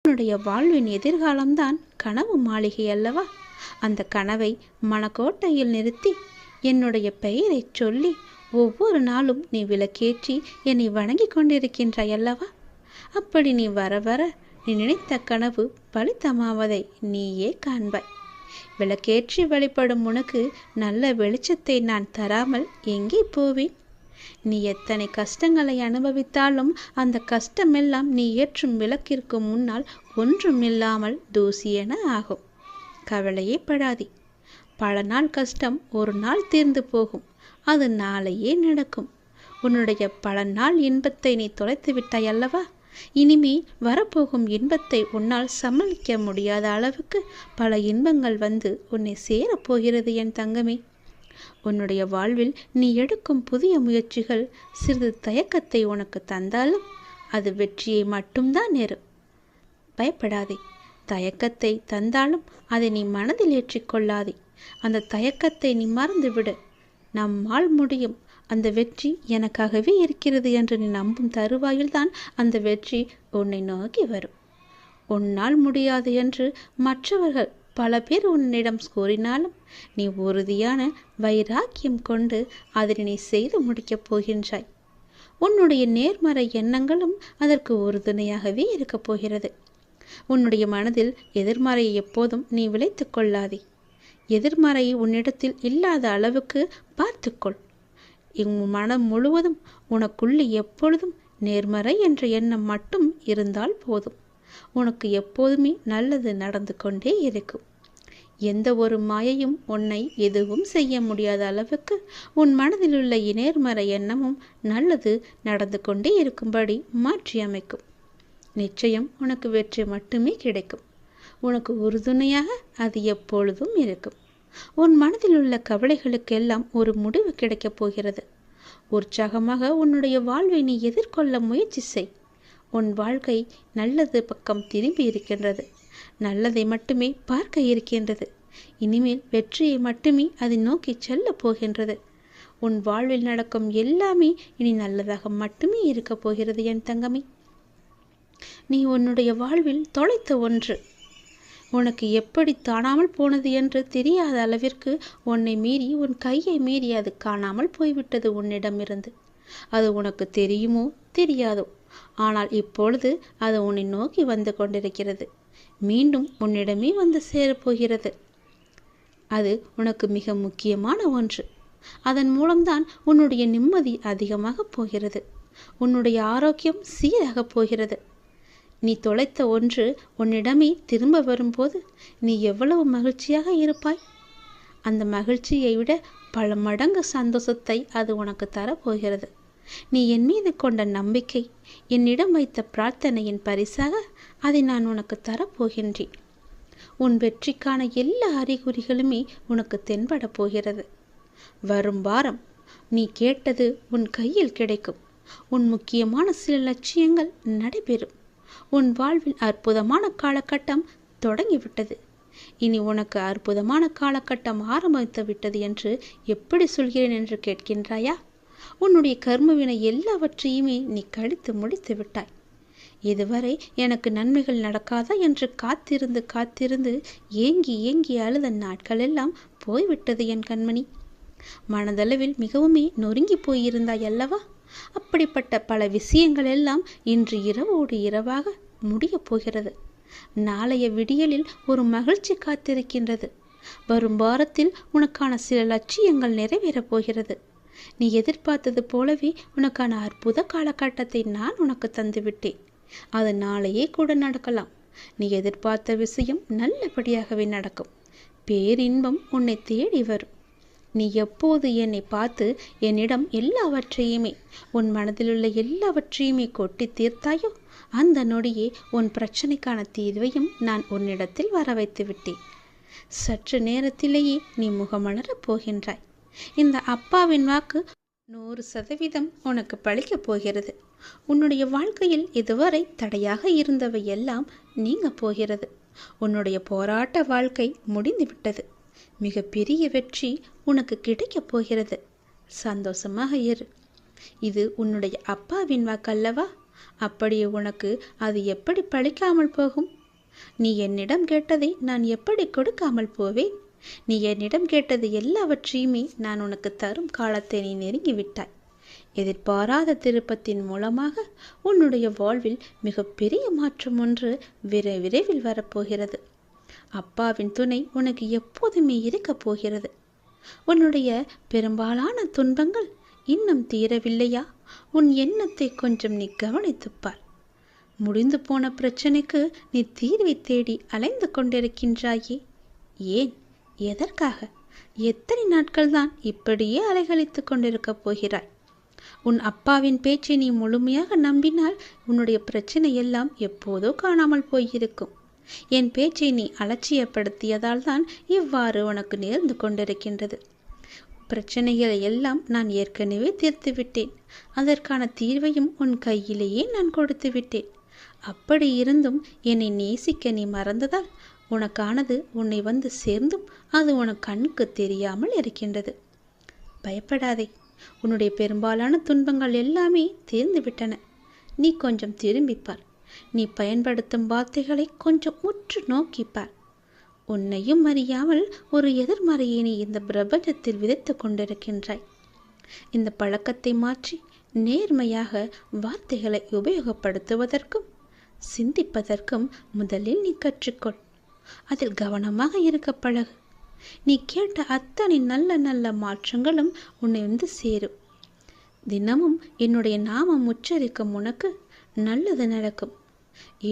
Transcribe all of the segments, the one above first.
உன்னுடைய வாழ்வின் எதிர்காலம்தான் கனவு மாளிகை அல்லவா? அந்த கனவை மனக்கோட்டையில் நிறுத்தி என்னுடைய பெயரை சொல்லி ஒவ்வொரு நாளும் நீ விளக்கேற்றி என்னை வணங்கி கொண்டிருக்கின்றாய் அல்லவா? அப்படி நீ வர வர நீ நினைத்த கனவு பலித்தமாவதை நீயே காண்பாய். விளக்கேற்றி வழிபடும் உனக்கு நல்ல வெளிச்சத்தை நான் தராமல் எங்கே போவேன்? நீ எத்தனை கஷ்டங்களை அனுபவித்தாலும் அந்த கஷ்டமெல்லாம் நீ ஏற்றும் விளக்கிற்கு முன்னால் ஒன்றுமில்லாமல் தூசியென ஆகும். கவலையே படாதே. பல நாள் கஷ்டம் ஒரு நாள் தீர்ந்து போகும். அது நாளையே நடக்கும். உன்னுடைய பல நாள் இன்பத்தை நீ தொலைத்து விட்டாய் அல்லவா? இனிமே வரப்போகும் இன்பத்தை உன்னால் சமாளிக்க முடியாத அளவுக்கு பல இன்பங்கள் வந்து உன்னை சேரப்போகிறது என் தங்கமே. உன்னுடைய வாழ்வில் நீ எடுக்கும் புதிய முயற்சிகள் சிறிது தயக்கத்தை உனக்கு தந்தாலும் அது வெற்றியை மட்டும்தான் நேரும். பயப்படாதே. தயக்கத்தை தந்தாலும் அதை நீ மனதில் ஏற்றிக்கொள்ளாதே. அந்த தயக்கத்தை நீ மறந்துவிடு. நம்மால் முடியும், அந்த வெற்றி எனக்காகவே இருக்கிறது என்று நீ நம்பும் தருவாயில்தான் அந்த வெற்றி உன்னை நோக்கி வரும். உன்னால் முடியாது என்று மற்றவர்கள் பல பேர் உன்னிடம் கூறினாலும் நீ உறுதியான வைராக்கியம் கொண்டு அதனை நீ செய்து முடிக்கப் போகின்றாய். உன்னுடைய நேர்மறை எண்ணங்களும் அதற்கு உறுதுணையாகவே இருக்கப் போகிறது. உன்னுடைய மனதில் எதிர்மறையை எப்போதும் நீ விளைத்து கொள்ளாதே. எதிர்மறை உன்னிடத்தில் இல்லாத அளவுக்கு பார்த்துக்கொள். உன் மனம் முழுவதும் உனக்குள்ளே எப்பொழுதும் நேர்மறை என்ற எண்ணம் மட்டும் இருந்தால் போதும். உனக்கு எப்போதுமே நல்லது நடந்து கொண்டே இருக்கும். எந்த ஒரு மாயையும் உன்னை எதுவும் செய்ய முடியாத அளவுக்கு உன் மனதில் உள்ள நேர்மறை எண்ணமும் நல்லது நடந்து கொண்டே இருக்கும்படி மாற்றி அமைக்கும். நிச்சயம் உனக்கு வெற்றி மட்டுமே கிடைக்கும். உனக்கு உறுதுணையாக அது எப்பொழுதும் இருக்கும். உன் மனதில் உள்ள கவலைகளுக்கெல்லாம் ஒரு முடிவு கிடைக்கப் போகிறது. உற்சாகமாக உன்னுடைய வாழ்வை நீ எதிர்கொள்ள முயற்சி செய். உன் வாழ்க்கை நல்லது பக்கம் திரும்பி இருக்கின்றது. நல்லதை மட்டுமே பார்க்க இருக்கின்றது. இனிமேல் வெற்றியை மட்டுமே அதை நோக்கி செல்ல போகின்றது. உன் வாழ்வில் நடக்கும் எல்லாமே இனி நல்லதாக மட்டுமே இருக்கப் போகிறது என் தங்கமே. நீ உன்னுடைய வாழ்வில் தொலைத்த ஒன்று உனக்கு எப்படி காணாமல் போனது என்று தெரியாத அளவிற்கு உன்னை மீறி உன் கையை மீறி அது காணாமல் போய்விட்டது உன்னிடமிருந்து. அது உனக்கு தெரியுமோ தெரியாதோ, ஆனால் இப்பொழுது அது உன்னை நோக்கி வந்து கொண்டிருக்கிறது. மீண்டும் உன்னிடமே வந்து சேரப்போகிறது. அது உனக்கு மிக முக்கியமான ஒன்று. அதன் மூலம்தான் உன்னுடைய நிம்மதி அதிகமாக போகிறது. உன்னுடைய ஆரோக்கியம் சீராக போகிறது. நீ தொலைத்த ஒன்று உன்னிடமே திரும்ப வரும்போது நீ எவ்வளவு மகிழ்ச்சியாக இருப்பாய். அந்த மகிழ்ச்சியை விட பல மடங்கு சந்தோஷத்தை அது உனக்கு தரப்போகிறது. நீ என் மீது கொண்ட நம்பிக்கை, என்னிடம் வைத்த பிரார்த்தனையின் பரிசாக அதை நான் உனக்கு தரப்போகின்றேன். உன் வெற்றிக்கான எல்லா அறிகுறிகளுமே உனக்கு தென்பட போகிறது. வரும் வாரம் நீ கேட்டது உன் கையில் கிடைக்கும். உன் முக்கியமான சில லட்சியங்கள் நடைபெறும். உன் வாழ்வில் அற்புதமான காலகட்டம் தொடங்கிவிட்டது. இனி உனக்கு அற்புதமான காலகட்டம் ஆரம்பித்து விட்டது என்று எப்படி சொல்கிறேன் என்று கேட்கின்றாயா? உன்னுடைய கர்மவினை எல்லாவற்றையுமே நீ கழித்து முடித்து விட்டாய். இதுவரை எனக்கு நன்மைகள் நடக்காதா என்று காத்திருந்து காத்திருந்து ஏங்கி ஏங்கி அழுத நாட்கள் எல்லாம் போய்விட்டது என் கண்மணி. மனதளவில் மிகவுமே நொறுங்கி போயிருந்தாய் அல்லவா? அப்படிப்பட்ட பல விஷயங்கள் எல்லாம் இன்று இரவோடு இரவாக முடியப் போகிறது. நாளைய விடியலில் ஒரு மகிழ்ச்சி காத்திருக்கின்றது. வரும் வாரத்தில் உனக்கான சில லட்சியங்கள் நிறைவேறப் போகிறது. நீ எதிர்பார்த்தது போலவே உனக்கான அற்புத காலகட்டத்தை நான் உனக்கு தந்துவிட்டேன். அது நாளையே கூட நடக்கலாம். நீ எதிர்பார்த்த விஷயம் நல்லபடியாகவே நடக்கும். பேரின்பம் உன்னை தேடி வரும். நீ எப்போது என்னை பார்த்து என்னிடம் எல்லாவற்றையுமே உன் மனதிலுள்ள எல்லாவற்றையுமே கொட்டி தீர்த்தாயோ அந்த நொடியே உன் பிரச்சனைக்கான தீர்வையும் நான் உன்னிடத்தில் வர வைத்து விட்டேன். சற்று நேரத்திலேயே நீ முகமலரப் போகின்றாய். இந்த அப்பாவின் வாக்கு 100% உனக்கு பலிக்கப் போகிறது. உன்னுடைய வாழ்க்கையில் இதுவரை தடையாக இருந்தவை எல்லாம் நீங்க போகிறது. உன்னுடைய போராட்ட வாழ்க்கை முடிந்துவிட்டது. மிக பெரிய வெற்றி உனக்கு கிடைக்கப் போகிறது. சந்தோஷமாக இரு. இது உன்னுடைய அப்பாவின் வாக்கல்லவா? அப்படியே உனக்கு அது எப்படி பழிக்காமல் போகும்? நீ என்னிடம் கேட்டதை நான் எப்படி கொடுக்காமல் போவேன்? நீ என்னிடம் கேட்டது எல்லாவற்றையுமே நான் உனக்கு தரும் காலத்தை நீ நெருங்கிவிட்டாய். எதிர்பாராத திருப்பத்தின் மூலமாக உன்னுடைய வாழ்வில் மிகப்பெரிய மாற்றம் ஒன்று விரைவில் வரப்போகிறது. அப்பாவின் துணை உனக்கு எப்போதுமே இருக்கப் போகிறது. உன்னுடைய பெரும்பாலான துன்பங்கள் இன்னும் தீரவில்லையா? உன் எண்ணத்தை கொஞ்சம் நீ கவனித்துப்பார். முடிந்து போன பிரச்சனைக்கு நீ தீர்வை தேடி அலைந்து கொண்டிருக்கின்றாயே. ஏன்? எதற்காக? எத்தனை நாட்கள் தான் இப்படியே அலைகழித்து கொண்டிருக்கப் போகிறாய்? உன் அப்பாவின் பேச்சை நீ முழுமையாக நம்பினால் உன்னுடைய பிரச்சனை எல்லாம் எப்போதோ காணாமல் போயிருக்கும். என் பேச்சை நீ அலட்சியப்படுத்தியதால் தான் இவ்வாறு உனக்கு நேர்ந்து கொண்டிருக்கின்றது. பிரச்சனைகளை எல்லாம் நான் ஏற்கனவே தீர்த்து விட்டேன். அதற்கான தீர்வையும் உன் கையிலேயே நான் கொடுத்து விட்டேன். அப்படி இருந்தும் என்னை நேசிக்க நீ மறந்ததால் உனக்கானது உன்னை வந்து சேர்ந்தும் அது உனக்கு கண்ணுக்கு தெரியாமல் இருக்கின்றது. பயப்படாதே. உன்னுடைய பெரும்பாலான துன்பங்கள் எல்லாமே தீர்ந்து விட்டன. நீ கொஞ்சம் திரும்பிப்பார். நீ பயன்படுத்தும் வார்த்தைகளை கொஞ்சம் உற்று நோக்கிப்பார். உன்னையும் அறியாமல் ஒரு எதிர்மறையை நீ இந்த பிரபஞ்சத்தில் விதைத்து கொண்டிருக்கின்றாய். இந்த பழக்கத்தை மாற்றி நேர்மையாக வார்த்தைகளை உபயோகப்படுத்துவதற்கும் சிந்திப்பதற்கும் முதலில் நீ கற்றுக்கொள். அதில் கவனமாக இருக்க பழகு. நீ கேட்ட அத்தனை நல்ல நல்ல மாற்றங்களும் உன்னை வந்து சேரும். தினமும் என்னுடைய நாமம் உச்சரிக்கும் உனக்கு நல்லது நடக்கும்.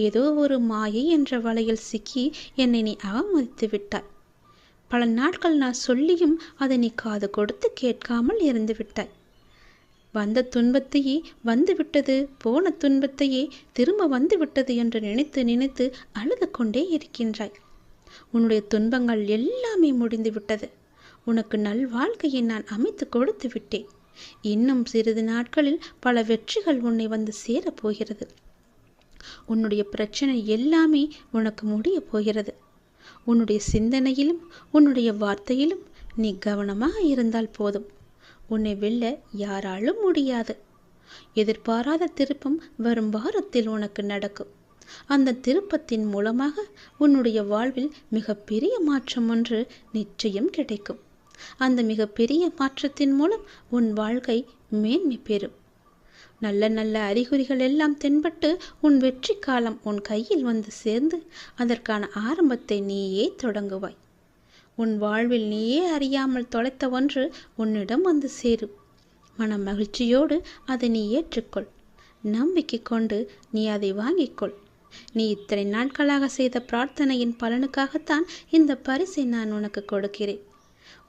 ஏதோ ஒரு மாயை என்ற வலையில் சிக்கி என்னை நீ அவமதித்து விட்டாய். பல நாட்கள் நான் சொல்லியும் அதை நீ காது கொடுத்து கேட்காமல் இருந்து விட்டாய். வந்த துன்பத்தையே வந்துவிட்டது, போன துன்பத்தையே திரும்ப வந்துவிட்டது என்று நினைத்து நினைத்து அழுது கொண்டே இருக்கின்றாய். உன்னுடைய துன்பங்கள் எல்லாமே முடிந்து விட்டது. உனக்கு நல்வாழ்க்கையை நான் அமைத்து கொடுத்து விட்டேன். இன்னும் சிறிது நாட்களில் பல வெற்றிகள் உன்னை வந்து சேரப்போகிறது. உன்னுடைய பிரச்சனை எல்லாமே உனக்கு முடிய போகிறது. உன்னுடைய சிந்தனையிலும் உன்னுடைய வார்த்தையிலும் நீ கவனமாக இருந்தால் போதும். உன்னை வெல்ல யாராலும் முடியாது. எதிர்பாராத திருப்பம் வரும் வாரத்தில் உனக்கு நடக்கும். அந்த திருப்பத்தின் மூலமாக உன்னுடைய வாழ்வில் மிகப்பெரிய மாற்றம் ஒன்று நிச்சயம் கிடைக்கும். அந்த மிகப்பெரிய மாற்றத்தின் மூலம் உன் வாழ்க்கை மேன்மை பெறும். நல்ல நல்ல அறிகுறிகள் எல்லாம் தென்பட்டு உன் வெற்றி காலம் உன் கையில் வந்து சேர்ந்து அதற்கான ஆரம்பத்தை நீயே தொடங்குவாய். உன் வாழ்வில் நீயே அறியாமல் தொலைத்த ஒன்று உன்னிடம் வந்து சேரும். மன மகிழ்ச்சியோடு அதை நீ ஏற்றுக்கொள். நம்பிக்கை கொண்டு நீ அதை வாங்கிக்கொள். நீ இத்தனை நாட்களாக செய்த பிரார்த்தனையின் பலனுக்காகத்தான் இந்த பரிசை நான் உனக்கு கொடுக்கிறேன்.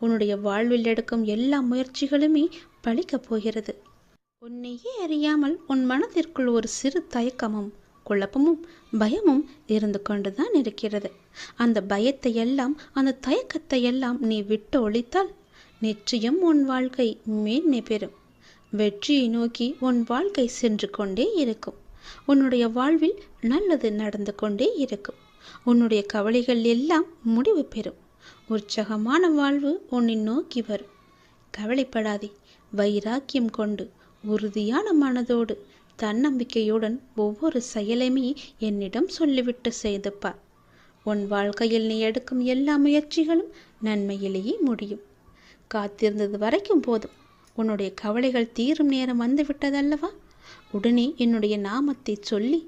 உன்னுடைய வாழ்வில் எடுக்கும் எல்லா முயற்சிகளுமே பலிக்கப் போகிறது. உன்னையே அறியாமல் உன் மனதிற்குள் ஒரு சிறு தயக்கமும் குழப்பமும் பயமும் இருந்து கொண்டுதான் இருக்கிறது. அந்த பயத்தை எல்லாம் அந்த தயக்கத்தை எல்லாம் நீ விட்டு ஒழித்தால் நிச்சயம் உன் வாழ்க்கை மேன்மை பெறும். வெற்றியை நோக்கி உன் வாழ்க்கை சென்று கொண்டே இருக்கும். உன்னுடைய வாழ்வில் நல்லது நடந்து கொண்டே இருக்கும். உன்னுடைய கவலைகள் எல்லாம் முடிவு பெறும். உற்சாகமான வாழ்வு உன்னை நோக்கி வரும். கவலைப்படாதே. வைராக்கியம் கொண்டு உறுதியான மனதோடு தன்னம்பிக்கையுடன் ஒவ்வொரு செயலையுமே என்னிடம் சொல்லிவிட்டு செய்து பார். உன் வாழ்க்கையில் நீ எடுக்கும் எல்லா முயற்சிகளும் நன்மையிலேயே முடியும். காத்திருந்தது வரைக்கும் போதும். உன்னுடைய கவலைகள் தீரும் நேரம் வந்துவிட்டதல்லவா? உடனே என்னுடைய நாமத்தை சொல்லி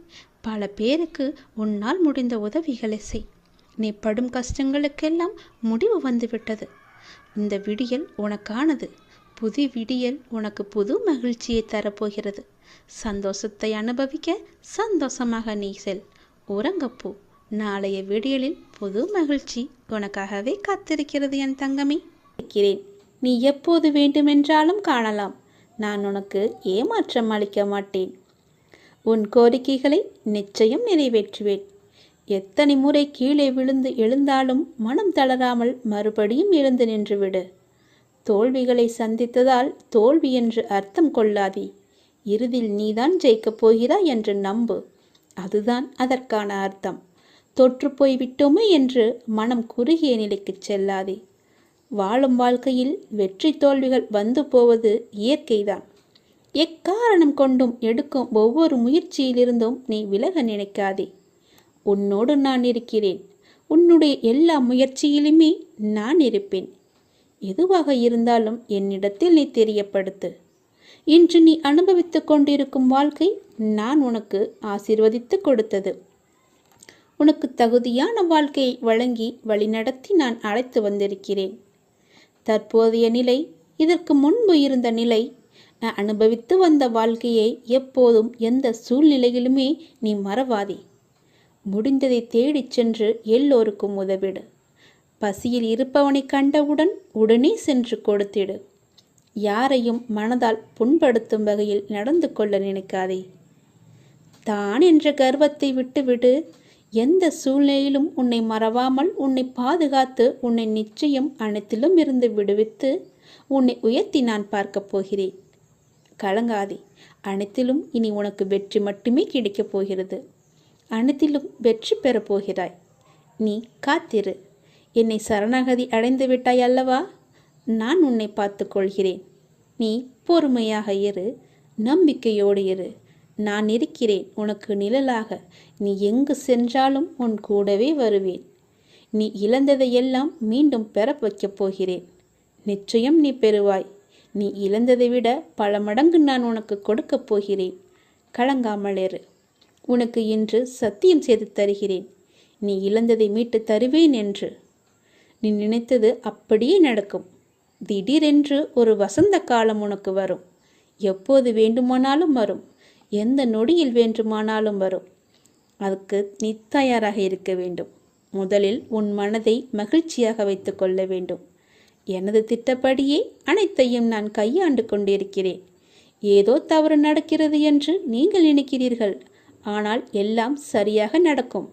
பல பேருக்கு உன்னால் முடிந்த உதவிகளை செய். நீ படும் கஷ்டங்களுக்கெல்லாம் முடிவு வந்துவிட்டது. இந்த விடியல் உனக்கானது. புது விடியல் உனக்கு புது மகிழ்ச்சியை தரப்போகிறது. சந்தோஷத்தை அனுபவிக்க சந்தோஷமாக நீ செல். உறங்கப்போ. நாளைய விடியலில் புது மகிழ்ச்சி உனக்காகவே காத்திருக்கிறது என் தங்கமே. இருக்கிறேன். நீ எப்போது வேண்டுமென்றாலும் காணலாம். நான் உனக்கு ஏமாற்றம் அளிக்க மாட்டேன். உன் கோரிக்கைகளை நிச்சயம் நிறைவேற்றுவேன். எத்தனை முறை கீழே விழுந்து எழுந்தாலும் மனம் தளராமல் மறுபடியும் எழுந்து நின்றுவிடு. தோல்விகளை சந்தித்ததால் தோல்வி என்று அர்த்தம் கொள்ளாதே. இறுதியில் நீதான் ஜெயிக்கப் போகிறாய் என்று நம்பு. அதுதான் அதற்கான அர்த்தம். தொற்று போய்விட்டோமே என்று மனம் குறுகிய நிலைக்கு செல்லாதே. வாழும் வாழ்க்கையில் வெற்றி தோல்விகள் வந்து போவது இயற்கைதான். எக்காரணம் கொண்டும் எடுக்கும் ஒவ்வொரு முயற்சியிலிருந்தும் நீ விலக நினைக்காதே. உன்னோடு நான் இருக்கிறேன். உன்னுடைய எல்லா முயற்சியிலுமே நான் இருப்பேன். எதுவாக இருந்தாலும் என்னிடத்தில் நீ தெரியப்படுத்து. இன்று நீ அனுபவித்து கொண்டிருக்கும் வாழ்க்கை நான் உனக்கு ஆசீர்வதித்து கொடுத்தது. உனக்கு தகுதியான வாழ்க்கையை வழங்கி வழிநடத்தி நான் அழைத்து வந்திருக்கிறேன். தற்போதைய நிலை, இதற்கு முன்பு இருந்த நிலை, நான் அனுபவித்து வந்த வாழ்க்கையை எப்போதும் எந்த சூழ்நிலையிலுமே நீ மறவாதே. முடிந்ததை தேடிச் சென்று எல்லோருக்கும் உதவிடு. பசியில் இருப்பவனை கண்டவுடன் உடனே சென்று கொடுத்திடு. யாரையும் மனதால் புண்படுத்தும் வகையில் நடந்து கொள்ள நினைக்காதே. தான் என்ற கர்வத்தை விட்டுவிடு. எந்த சூழ்நிலையிலும் உன்னை மறவாமல் உன்னை பாதுகாத்து உன்னை நிச்சயம் அனைத்திலும் இருந்து விடுவித்து உன்னை உயர்த்தி நான் பார்க்கப் போகிறேன். கலங்காதே. அனைத்திலும் இனி உனக்கு வெற்றி மட்டுமே கிடைக்கப் போகிறது. அனைத்திலும் வெற்றி பெறப் போகிறாய். நீ காத்திரு. என்னை சரணாகதி அடைந்து விட்டாய் அல்லவா? நான் உன்னை பார்த்து கொள்கிறேன். நீ பொறுமையாக இரு, நம்பிக்கையோடு இரு. நான் இருக்கிறேன் உனக்கு நிழலாக. நீ எங்கு சென்றாலும் உன் கூடவே வருவேன். நீ இழந்ததையெல்லாம் மீண்டும் பெற வைக்கப் போகிறேன். நிச்சயம் நீ பெறுவாய். நீ இழந்ததை விட பல மடங்கு நான் உனக்கு கொடுக்கப் போகிறேன். கலங்காமல் இரு. உனக்கு இன்று சத்தியம் செய்து தருகிறேன். நீ இழந்ததை மீட்டு தருவேன் என்று. நீ நினைத்தது அப்படியே நடக்கும். திடீரென்று ஒரு வசந்த காலம் உனக்கு வரும். எப்போது வேண்டுமானாலும் வரும். எந்த நொடியில் வேண்டுமானாலும் வரும். அதுக்கு நீ தயாராக இருக்க வேண்டும். முதலில் உன் மனதை மகிழ்ச்சியாக வைத்து கொள்ள வேண்டும். எனது திட்டப்படியே அனைத்தையும் நான் கையாண்டு கொண்டிருக்கிறேன். ஏதோ தவறு நடக்கிறது என்று நீங்கள் நினைக்கிறீர்கள். ஆனால் எல்லாம் சரியாக நடக்கும்.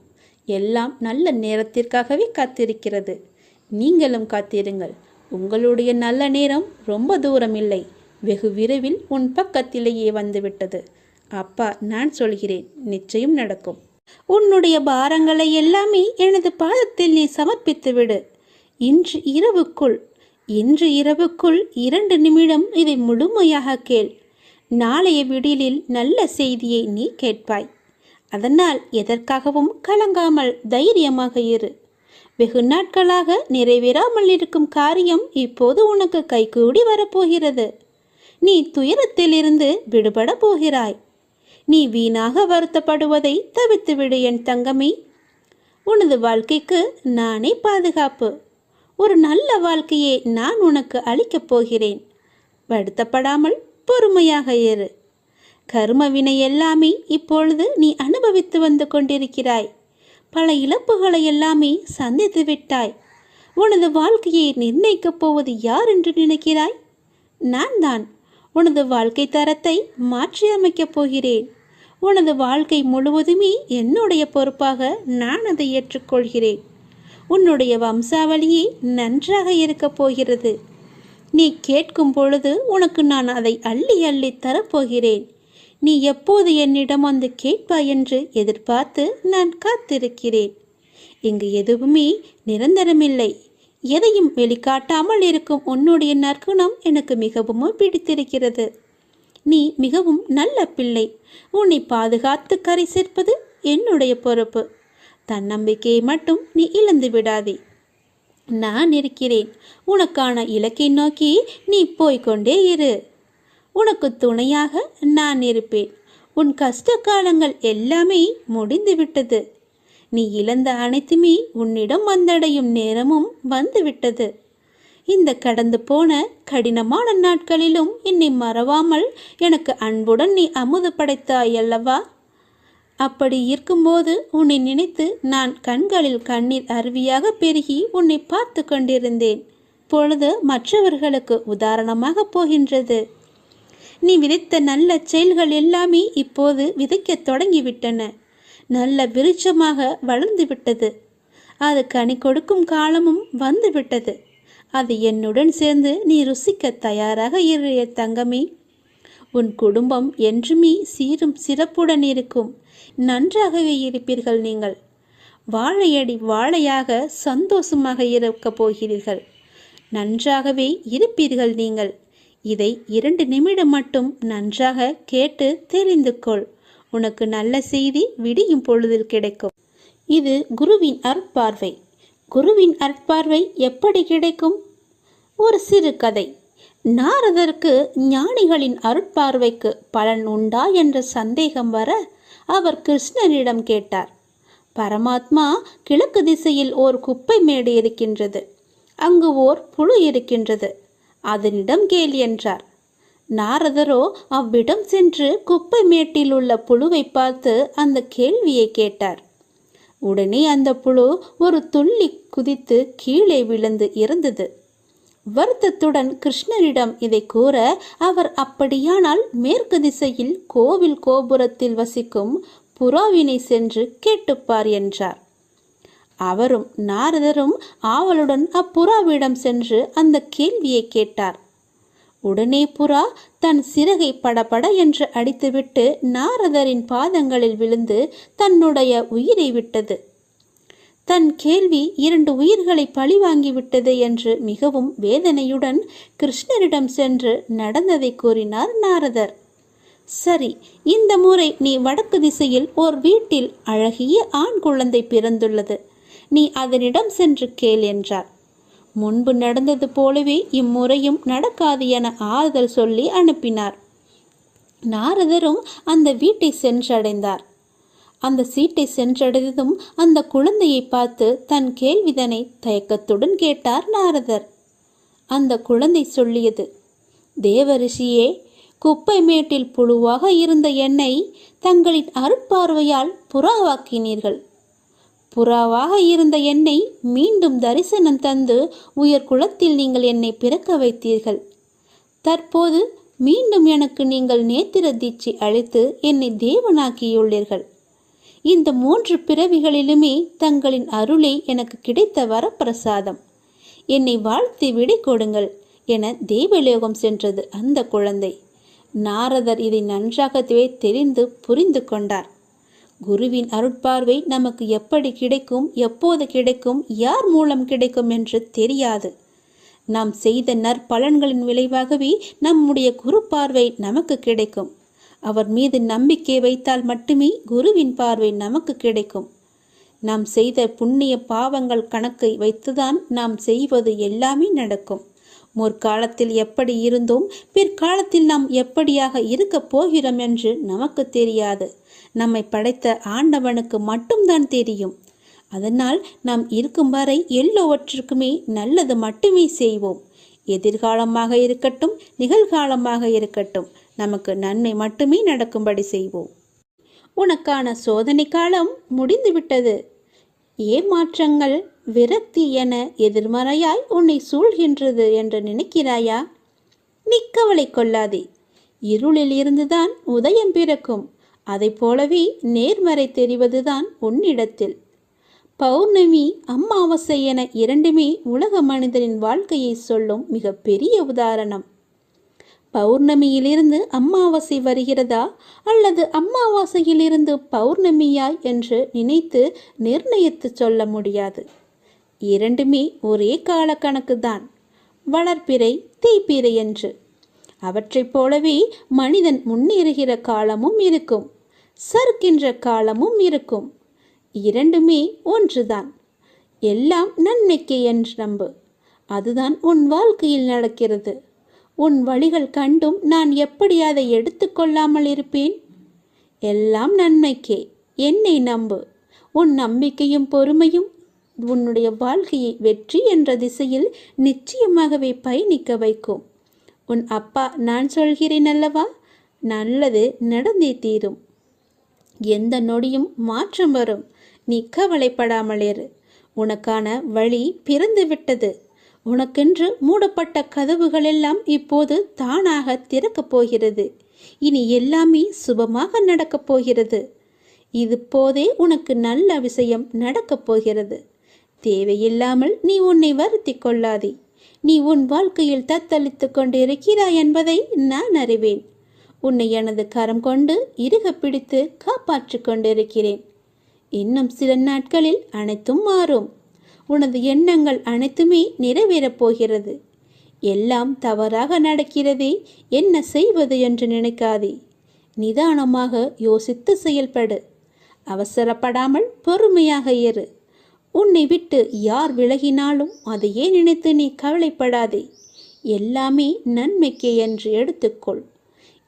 எல்லாம் நல்ல நேரத்திற்காகவே காத்திருக்கிறது. நீங்களும் காத்திருங்கள். உங்களுடைய நல்ல நேரம் ரொம்ப தூரம் இல்லை. வெகு விரைவில் உன் பக்கத்திலேயே வந்துவிட்டது. அப்பா, நான் சொல்கிறேன், நிச்சயம் நடக்கும். உன்னுடைய பாரங்களை எல்லாமே எனது பாதத்தில் நீ சமர்ப்பித்து விடு. இன்று இரவுக்குள் 2 நிமிடம் இதை முழுமையாக கேள். நாளைய விடியலில் நல்ல செய்தியை நீ கேட்பாய். அதனால் எதற்காகவும் கலங்காமல் தைரியமாக இரு. வெகு நாட்களாக நிறைவேறாமல் இருக்கும் காரியம் இப்போது உனக்கு கைகூடி வரப்போகிறது. நீ துயரத்திலிருந்து விடுபட போகிறாய். நீ வீணாக வருத்தப்படுவதை தவிர்த்துவிடு என் தங்கமே. உனது வாழ்க்கைக்கு நானே பாதுகாப்பு. ஒரு நல்ல வாழ்க்கையை நான் உனக்கு அளிக்கப் போகிறேன். வருத்தப்படாமல் பொறுமையாக இரு. கர்ம வினை எல்லாமே இப்பொழுது நீ அனுபவித்து வந்து கொண்டிருக்கிறாய். பல இழப்புகளை எல்லாமே சந்தித்து விட்டாய். உனது வாழ்க்கையை நிர்ணயிக்கப் போவது யார் என்று நினைக்கிறாய்? நான் தான். உனது வாழ்க்கை தரத்தை மாற்றி அமைக்கப் போகிறேன். உனது வாழ்க்கை முழுவதுமே என்னுடைய பொறுப்பாக நான் அதை ஏற்றுக்கொள்கிறேன். உன்னுடைய வம்சாவளியே நன்றாக இருக்கப் போகிறது. நீ கேட்கும் பொழுது உனக்கு நான் அதை அள்ளி அள்ளி தரப்போகிறேன். நீ எப்போது என்னிடம் வந்து கேட்பாய் என்று எதிர்பார்த்து நான் காத்திருக்கிறேன். இங்கு எதுவுமே நிரந்தரமில்லை. எதையும் வெளிக்காட்டாமல் இருக்கும் உன்னுடைய நற்குணம் எனக்கு மிகவும் பிடித்திருக்கிறது. நீ மிகவும் நல்ல பிள்ளை. உன்னை பாதுகாத்து கரை சேர்ப்பது என்னுடைய பொறுப்பு. தன்னம்பிக்கையை மட்டும் நீ இழந்து விடாதே. நான் இருக்கிறேன். உனக்கான இலக்கை நோக்கி நீ போய்கொண்டே இரு. உனக்கு துணையாக நான் இருப்பேன். உன் கஷ்ட காலங்கள் எல்லாமே முடிந்துவிட்டது. நீ இழந்த அனைத்துமே உன்னிடம் வந்தடையும் நேரமும் வந்துவிட்டது. இந்த கடந்து போன கடினமான நாட்களிலும் என்னை மறவாமல் எனக்கு அன்புடன் நீ அமுது படைத்தாய் அல்லவா? அப்படி இருக்கும்போது உன்னை நினைத்து நான் கண்களில் கண்ணீர் அருவியாக பெருகி உன்னை பார்த்து கொண்டிருந்தேன். பொழுது மற்றவர்களுக்கு உதாரணமாக போகின்றது. நீ விதைத்த நல்ல செயல்கள் எல்லாமே இப்போது விதைக்கத் தொடங்கிவிட்டன. நல்ல விருட்சமாக வளர்ந்து விட்டது. அது கனி கொடுக்கும் காலமும் வந்துவிட்டது. அது என்னுடன் சேர்ந்து நீ ருசிக்க தயாராக இரு தங்கமே. உன் குடும்பம் என்றுமே சீரும் சிறப்புடன் இருக்கும். நன்றாகவே இருப்பீர்கள். நீங்கள் வாழையடி வாழையாக சந்தோஷமாக இருக்கப் போகிறீர்கள். நன்றாகவே இருப்பீர்கள். நீங்கள் இதை 2 நிமிடம் மட்டும் நன்றாக கேட்டு தெரிந்து கொள். உனக்கு நல்ல செய்தி விடியும் பொழுதில் கிடைக்கும். இது குருவின் அருட்பார்வை. குருவின் அருட்பார்வை எப்படி கிடைக்கும்? ஒரு சிறு கதை. நாரதருக்கு ஞானிகளின் அருட்பார்வைக்கு பலன் உண்டா என்ற சந்தேகம் வர அவர் கிருஷ்ணனிடம் கேட்டார். பரமாத்மா, கிழக்கு திசையில் ஓர் குப்பை மேடு இருக்கின்றது, அங்கு ஓர் புழு இருக்கின்றது, அதனிடம் கேள் என்றார். நாரதரோ அவ்விடம் சென்று குப்பை மேட்டில் உள்ள புழுவை பார்த்து அந்த கேள்வியை கேட்டார். உடனே அந்த புழு ஒரு துள்ளி குதித்து கீழே விழுந்து இறந்தது. வருத்தத்துடன் கிருஷ்ணரிடம் இதை கூற அவர், அப்படியானால் மேற்கு திசையில் கோவில் கோபுரத்தில் வசிக்கும் புறாவினை சென்று கேட்டுப்பார் என்றார். அவரும் நாரதரும் ஆவலுடன் அப்புறாவிடம் சென்று அந்த கேள்வியை கேட்டார். உடனே புறா தன் சிறகை படபட என்று அடித்துவிட்டு நாரதரின் பாதங்களில் விழுந்து தன்னுடைய உயிரை விட்டது. தன் கேள்வி 2 உயிர்களை பழிவாங்கிவிட்டது என்று மிகவும் வேதனையுடன் கிருஷ்ணரிடம் சென்று நடந்ததை கூறினார் நாரதர். சரி, இந்த முறை நீ வடக்கு திசையில் ஓர் வீட்டில் அழகிய ஆண் குழந்தை பிறந்துள்ளது, நீ அதனிடம் சென்று கேள் என்றார். முன்பு நடந்தது போலவே இம்முறையும் நடக்காது என ஆறுதல் சொல்லி அனுப்பினார். நாரதரும் அந்த வீட்டை சென்றடைந்தார். அந்த சீட்டை சென்றடைந்ததும் அந்த குழந்தையை பார்த்து தன் கேள்விதனை தயக்கத்துடன் கேட்டார் நாரதர். அந்த குழந்தை சொல்லியது, தேவரிஷியே, குப்பை மேட்டில் புழுவாக இருந்த என்னை தங்களின் அருட்பார்வையால் புறாவாக்கினீர்கள். புறாவாக இருந்த என்னை மீண்டும் தரிசனம் தந்து உயர் குலத்தில் நீங்கள் என்னை பிறக்க வைத்தீர்கள். தற்போது மீண்டும் எனக்கு நீங்கள் நேத்திர தீட்சை அளித்து என்னை தேவனாக்கியுள்ளீர்கள். இந்த 3 பிறவிகளிலுமே தங்களின் அருளே எனக்கு கிடைத்த வரப்பிரசாதம். என்னை வாழ்த்தி விடை கொடுங்கள் என தேவலோகம் சென்றது அந்த குழந்தை. நாரதர் இதை நன்றாகவே தெரிந்து புரிந்து கொண்டார். குருவின் அருட்பார்வை நமக்கு எப்படி கிடைக்கும், எப்போது கிடைக்கும், யார் மூலம் கிடைக்கும் என்று தெரியாது. நாம் செய்த நற்பலன்களின் விளைவாகவே நம்முடைய குரு பார்வை நமக்கு கிடைக்கும். அவர் மீது நம்பிக்கை வைத்தால் மட்டுமே குருவின் பார்வை நமக்கு கிடைக்கும். நாம் செய்த புண்ணிய பாவங்கள் கணக்கை வைத்துதான் நாம் செய்வது எல்லாமே நடக்கும். முற்காலத்தில் எப்படி இருந்தோம், பிற்காலத்தில் நாம் எப்படியாக இருக்கப் போகிறோம் என்று நமக்கு தெரியாது. நம்மை படைத்த ஆண்டவனுக்கு மட்டும்தான் தெரியும். அதனால் நாம் இருக்கும் வரை எல்லோவற்றுக்குமே நல்லது மட்டுமே செய்வோம். எதிர்காலமாக இருக்கட்டும், நிகழ்காலமாக இருக்கட்டும், நமக்கு நன்மை மட்டுமே நடக்கும்படி செய்வோம். உனக்கான சோதனை காலம் முடிந்துவிட்டது. ஏமாற்றங்கள், விரக்தி என எதிர்மறையாய் உன்னை சூழ்கின்றது என்று நினைக்கிறாயா? நீ கவலை கொள்ளாதே. இருளில் இருந்துதான் உதயம் பிறக்கும். அதை போலவே நேர்மறை தெரிவதுதான் உன்னிடத்தில். பௌர்ணமி, அமாவாசை என 2மே உலக மனிதனின் வாழ்க்கையை சொல்லும் மிக பெரிய உதாரணம். பௌர்ணமியிலிருந்து அமாவாசை வருகிறதா அல்லது அமாவாசையிலிருந்து பௌர்ணமியாய் என்று நினைத்து நிர்ணயித்து சொல்ல முடியாது. 2மே ஒரே கால கணக்கு தான், வளர்ப்பிறை தேய்பிறை என்று. அவற்றைப் போலவே மனிதன் முன்னேறுகிற காலமும் இருக்கும், சறுக்கின்ற காலமும் இருக்கும். 2மே ஒன்றுதான். எல்லாம் நன்மைக்கே என்று நம்பு. அதுதான் உன் வாழ்க்கையில் நடக்கிறது. உன் வழிகள் கண்டும் நான் எப்படி அதை எடுத்துக்கொள்ளாமல் இருப்பேன்? எல்லாம் நன்மைக்கே. என்னை நம்பு. உன் நம்பிக்கையும் பொறுமையும் உன்னுடைய வாழ்க்கையை வெற்றி என்ற திசையில் நிச்சயமாகவே பயணிக்க வைக்கும். உன் அப்பா நான் சொல்கிறேன் அல்லவா, நல்லது நடந்தே தீரும். எந்த நொடியும் மாற்றம் வரும். நீ கவலைப்படாமல் இரு. உனக்கான வழி பிறந்து விட்டது. உனக்கென்று மூடப்பட்ட கதவுகள் எல்லாம் இப்போது தானாக திறக்கப் போகிறது. இனி எல்லாமே சுபமாக நடக்கப் போகிறது. இது போதே உனக்கு நல்ல விஷயம் நடக்கப் போகிறது. தேவையில்லாமல் நீ உன்னை வருத்தி கொள்ளாதே. நீ உன் வாழ்க்கையில் தத்தளித்து கொண்டு இருக்கிறாய் என்பதை நான் அறிவேன். உன்னை எனது கரம் கொண்டு இறுக பிடித்து காப்பாற்றி கொண்டிருக்கிறேன். இன்னும் சில நாட்களில் அனைத்தும் மாறும். உனது எண்ணங்கள் அனைத்துமே நிறைவேறப் போகிறது. எல்லாம் தவறாக நடக்கிறதே, என்ன செய்வது என்று நினைக்காதே. நிதானமாக யோசித்து செயல்படு. அவசரப்படாமல் பொறுமையாக இரு. உன்னை விட்டு யார் விலகினாலும் அதையே நினைத்து நீ கவலைப்படாதே. எல்லாமே நன்மைக்கே என்று எடுத்துக்கொள்.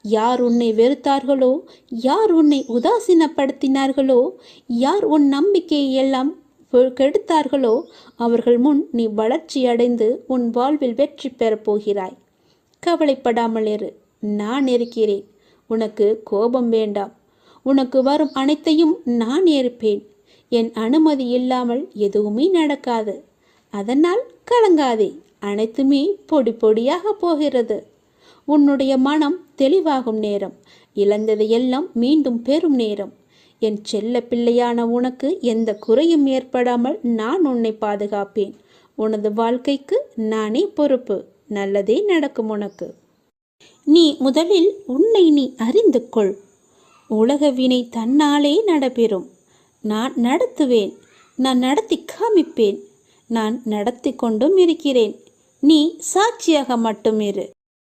யார் உன்னை வெறுத்தார்களோ, யார் உன்னை உதாசீனப்படுத்தினார்களோ, யார் உன் நம்பிக்கையை எல்லாம் கெடுத்தார்களோ, அவர்கள் முன் நீ வளர்ச்சி அடைந்து உன் வாழ்வில் வெற்றி பெறப் போகிறாய். கவலைப்படாமல் இரு. நான் இருக்கிறேன். உனக்கு கோபம் வேண்டாம். உனக்கு வரும் அனைத்தையும் நான் ஏற்பேன். என் அனுமதி இல்லாமல் எதுவுமே நடக்காது. அதனால் கலங்காதே. அனைத்துமே பொடி பொடியாக போகிறது. உன்னுடைய மனம் தெளிவாகும் நேரம், இழந்ததையெல்லாம் மீண்டும் பெறும் நேரம். என் செல்ல பிள்ளையான உனக்கு எந்த குறையும் ஏற்படாமல் நான் உன்னை பாதுகாப்பேன். உனது வாழ்க்கைக்கு நானே பொறுப்பு. நல்லதே நடக்கும் உனக்கு. நீ முதலில் உன்னை நீ அறிந்து கொள். உலக வினை தன்னாலே நடைபெறும். நான் நடத்துவேன். நான் நடத்தி காமிப்பேன். நான் நடத்தி கொண்டும் இருக்கிறேன். நீ சாட்சியாக மட்டும் இரு.